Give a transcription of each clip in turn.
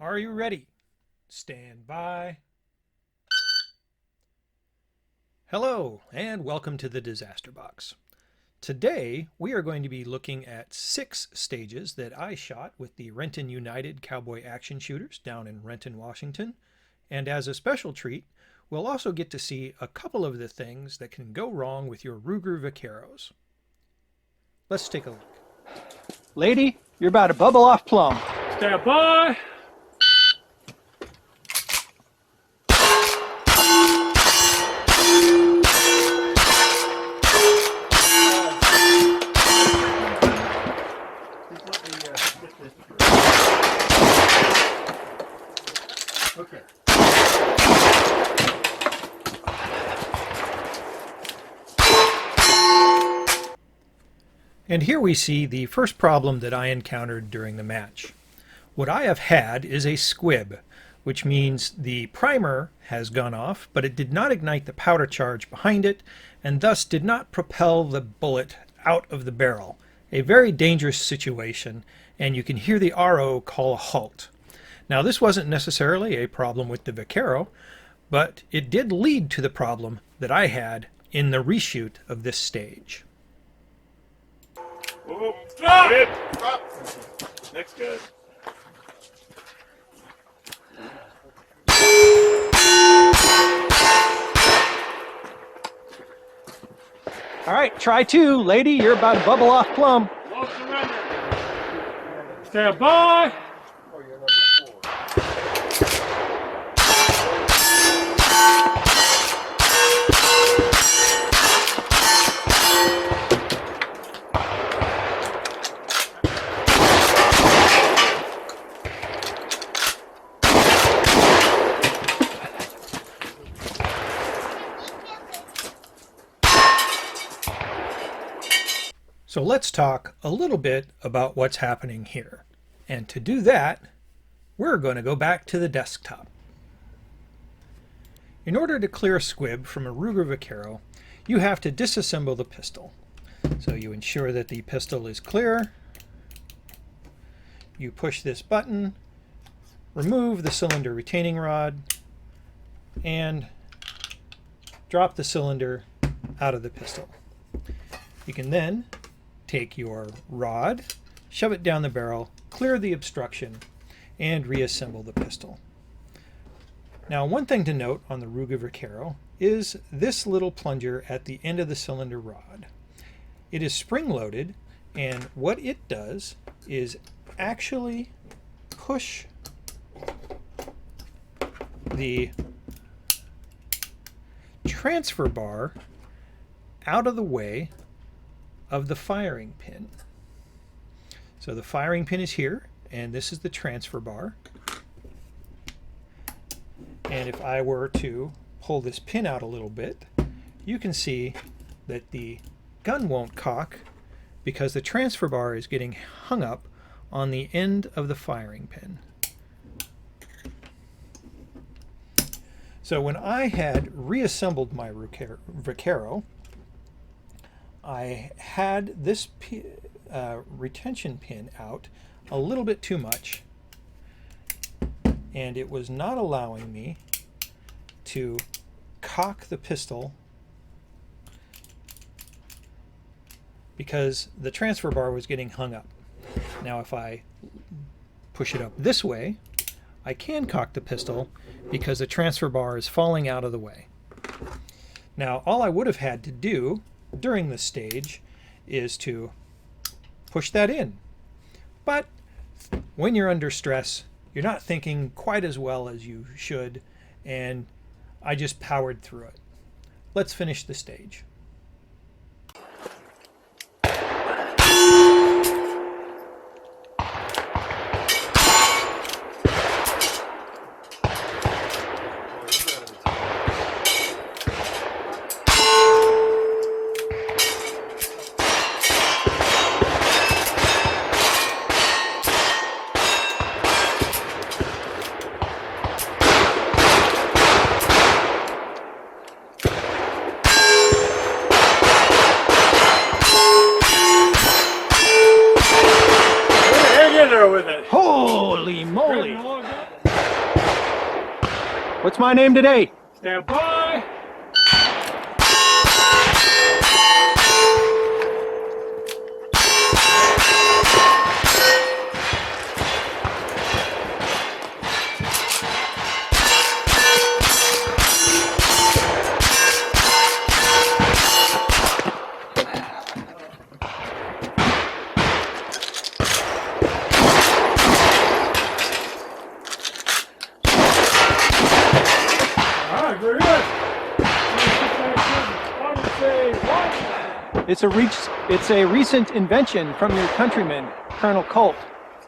Are you ready? Stand by. Hello, and welcome to the Disaster Box. Today, we are going to be looking at 6 stages that I shot with the Renton United Cowboy action shooters down in Renton, Washington. And as a special treat, we'll also get to see a couple of the things that can go wrong with your Ruger Vaqueros. Let's take a look. Lady, you're about to bubble off plumb. Stand by. Okay. And here we see the first problem that I encountered during the match. What I have had is a squib, which means the primer has gone off, but it did not ignite the powder charge behind it, and thus did not propel the bullet out of the barrel. A very dangerous situation, and you can hear the RO call a halt. Now, this wasn't necessarily a problem with the Vaquero, but it did lead to the problem that I had in the reshoot of this stage. Oh, drop! Drop! Next guy. All right, try 2. Lady, you're about to bubble off plumb. Low surrender. Stand by. So let's talk a little bit about what's happening here. And to do that, we're going to go back to the desktop. In order to clear a squib from a Ruger Vaquero, you have to disassemble the pistol. So you ensure that the pistol is clear. You push this button, remove the cylinder retaining rod, and drop the cylinder out of the pistol. You can then take your rod, shove it down the barrel, clear the obstruction, and reassemble the pistol. Now, one thing to note on the Ruger Vaquero is this little plunger at the end of the cylinder rod. It is spring-loaded, and what it does is actually push the transfer bar out of the way of the firing pin. So the firing pin is here, and this is the transfer bar. And if I were to pull this pin out a little bit, you can see that the gun won't cock because the transfer bar is getting hung up on the end of the firing pin. So when I had reassembled my Vaquero, I had this retention pin out a little bit too much, and it was not allowing me to cock the pistol because the transfer bar was getting hung up. Now if I push it up this way, I can cock the pistol because the transfer bar is falling out of the way. Now all I would have had to do during this stage is to push that in. But when you're under stress, you're not thinking quite as well as you should, and I just powered through it. Let's finish the stage. Holy moly! Grab the long gun. What's my name today? Stand by. All right, very good. It's a recent invention from your countryman, Colonel Colt.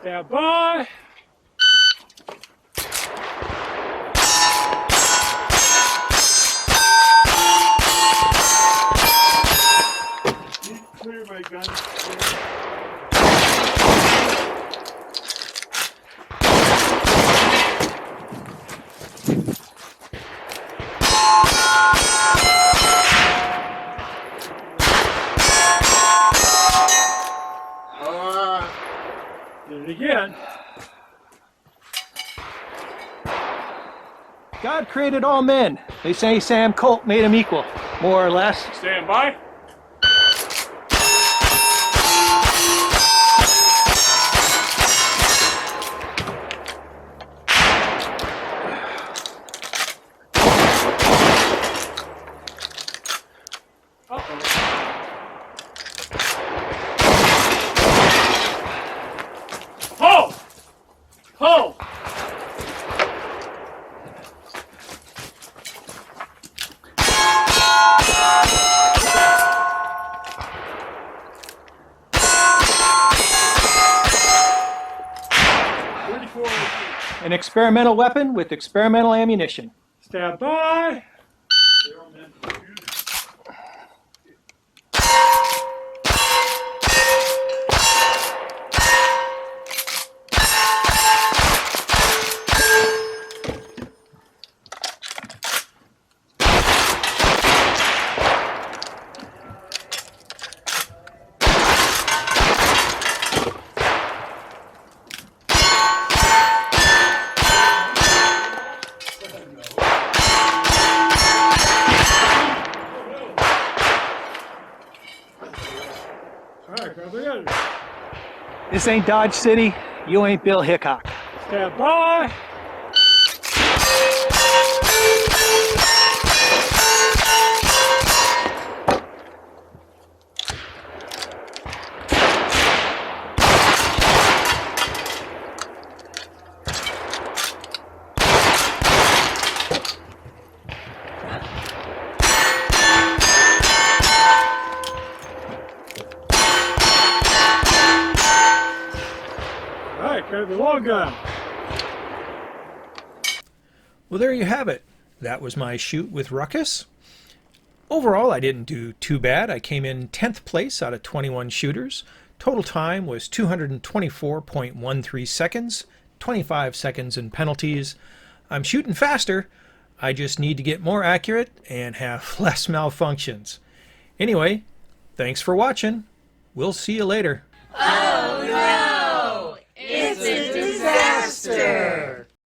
Stand by. Clear my gun. Did it again. God created all men. They say Sam Colt made them equal, more or less. Stand by. Hold! Hold! An experimental weapon with experimental ammunition. Stand by. All right, grab the other. This ain't Dodge City. You ain't Bill Hickok. Stand by. All right, grab the long gun. Well, there you have it. That was my shoot with R.U.C.A.S. Overall, I didn't do too bad. I came in 10th place out of 21 shooters. Total time was 224.13 seconds, 25 seconds in penalties. I'm shooting faster. I just need to get more accurate and have less malfunctions. Anyway, thanks for watching. We'll see you later. Oh no! It's a disaster!